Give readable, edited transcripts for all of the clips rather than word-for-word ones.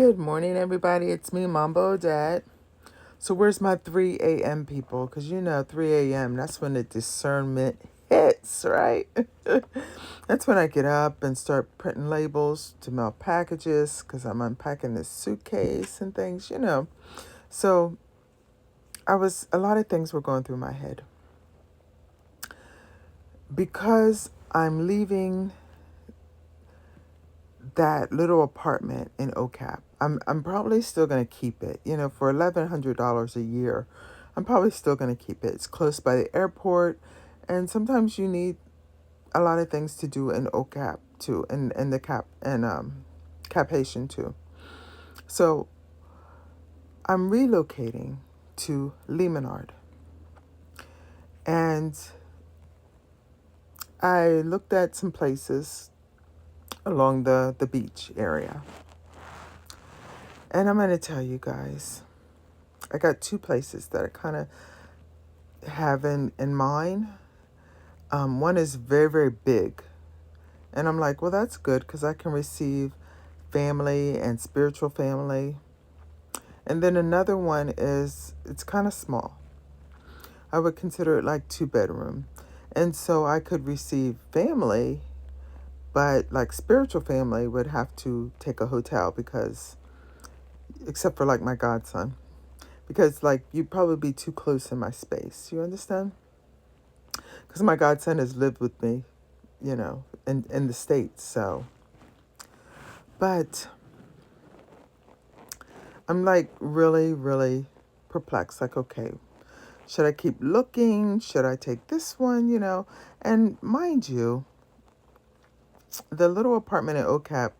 Good morning, everybody. It's me, Mambo Dad. So, where's my 3 a.m. people? Because 3 a.m., that's when the discernment hits, right? That's when I get up and start printing labels to mail packages because I'm unpacking this suitcase and things. So, a lot of things were going through my head. Because I'm leaving that little apartment in OCAP. I'm probably still gonna keep it. For $1,100 a year, I'm probably still gonna keep it. It's close by the airport, and sometimes you need a lot of things to do in OCAP too, and the Cap Haitian too. So I'm relocating to Limonard, and I looked at some places along the beach area, and I'm gonna tell you guys. I got two places that I kind of have in mind. One is very, very big. And I'm like, well, that's good because I can receive family and spiritual family. And then another one it's kind of small. I would consider it like 2 bedroom. And so I could receive family, but like spiritual family would have to take a hotel because, except for like my godson, because like you'd probably be too close in my space. You understand? Because my godson has lived with me, in the States. So, but I'm like really, really perplexed. Like, okay, should I keep looking? Should I take this one? And mind you, the little apartment in OCAP,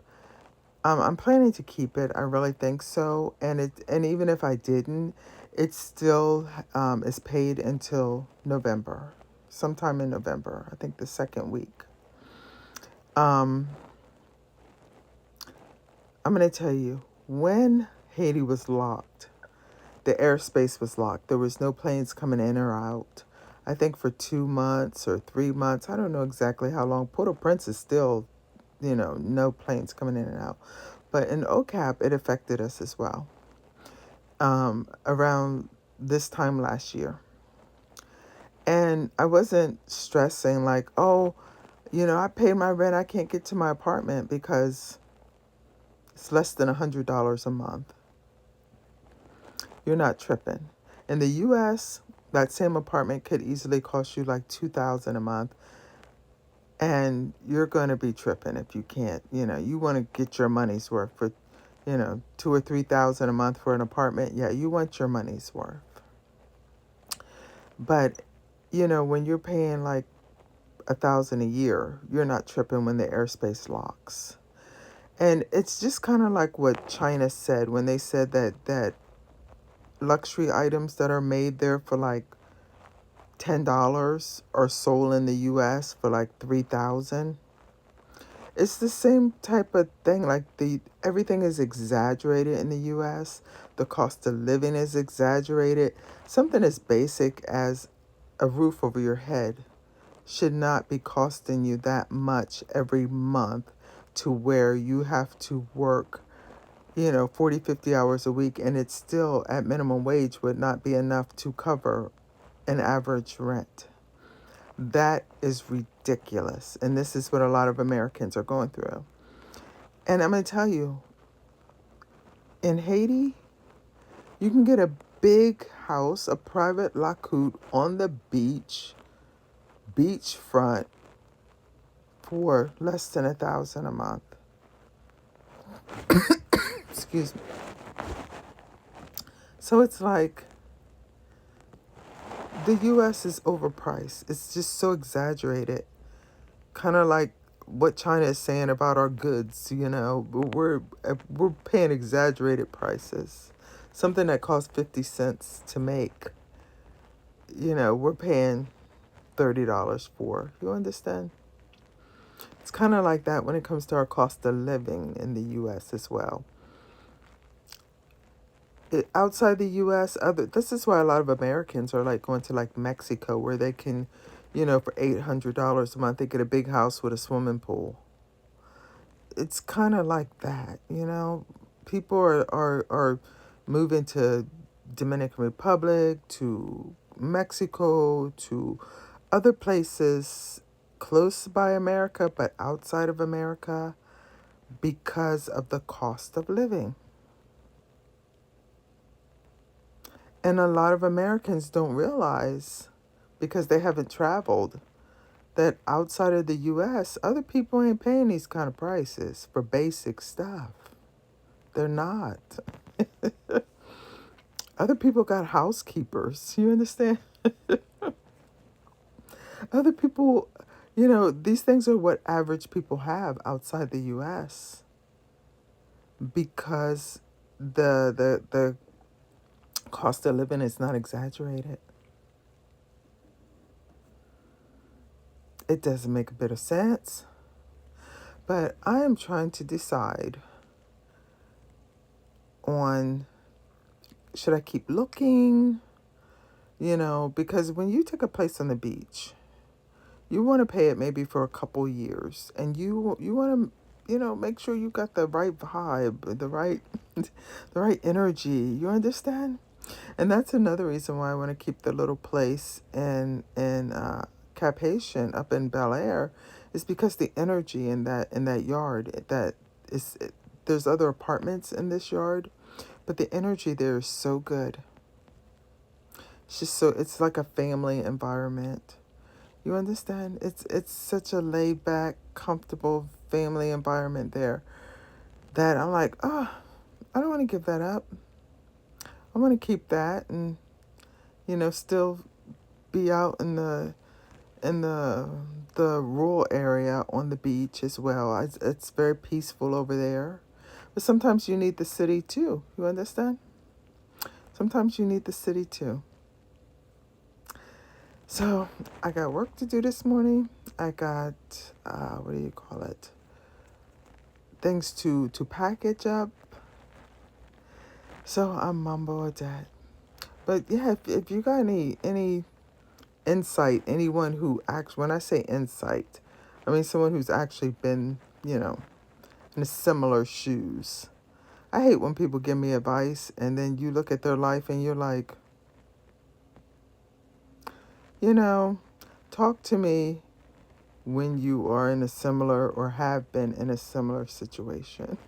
I'm planning to keep it. I really think so. And even if I didn't, it still is paid until November, sometime in November. I think the second week. Um, I'm going to tell you, when Haiti was locked, the airspace was locked. There was no planes coming in or out. I think for 2 months or 3 months. I don't know exactly how long. Port-au-Prince is still, no planes coming in and out. But in OCAP, it affected us as well. Around this time last year. And I wasn't stressing like, oh, I paid my rent. I can't get to my apartment because it's less than $100 a month. You're not tripping. In the US, that same apartment could easily cost you like $2,000 a month. And you're going to be tripping if you can't. You want to get your money's worth for, 2 or 3 thousand a month for an apartment. Yeah, you want your money's worth. But, when you're paying like 1,000 a year, you're not tripping when the airspace locks. And it's just kind of like what China said when they said that luxury items that are made there for like $10 are sold in the US for like 3,000. It's the same type of thing. Like the everything is exaggerated in the US. The cost of living is exaggerated. Something as basic as a roof over your head should not be costing you that much every month to where you have to work 40, 50 hours a week, and it's still at minimum wage would not be enough to cover an average rent. That is ridiculous. And this is what a lot of Americans are going through. And I'm going to tell you, in Haiti, you can get a big house, a private lacoute on the beachfront, for less than 1,000 a month. Excuse me. So it's like the US is overpriced. It's just so exaggerated. Kind of like what China is saying about our goods, we're paying exaggerated prices. Something that costs 50 cents to make, we're paying $30 for. You understand? It's kind of like that when it comes to our cost of living in the US as well. Outside the U.S., this is why a lot of Americans are like going to like Mexico, where they can, for $800 a month, they get a big house with a swimming pool. It's kind of like that. People are moving to Dominican Republic, to Mexico, to other places close by America, but outside of America because of the cost of living. And a lot of Americans don't realize, because they haven't traveled, that outside of the US, other people ain't paying these kind of prices for basic stuff. They're not. Other people got housekeepers. You understand? Other people, these things are what average people have outside the US because the cost of living is not exaggerated. It doesn't make a bit of sense. But I am trying to decide on, should I keep looking? Because when you take a place on the beach, you want to pay it maybe for a couple years, and you want to make sure you got the right vibe, the right the right energy. You understand? And that's another reason why I want to keep the little place in Cap Haitian up in Bel Air, is because the energy in that yard, that is there's other apartments in this yard, but the energy there is so good. It's like a family environment. You understand? It's such a laid back, comfortable family environment there that I'm like, oh, I don't want to give that up. I want to keep that and still be out in the rural area on the beach as well. It's very peaceful over there. But sometimes you need the city too. You understand? Sometimes you need the city too. So I got work to do this morning. I got what do you call it? Things to package up. So I'm on board that. But yeah, if you got any insight, anyone who acts, when I say insight, I mean someone who's actually been, in similar shoes. I hate when people give me advice and then you look at their life and you're like, you know, talk to me when you are in a similar or have been in a similar situation.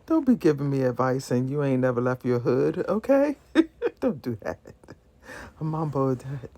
Don't be giving me advice and you ain't never left your hood, okay? Don't do that. I'm on board with that.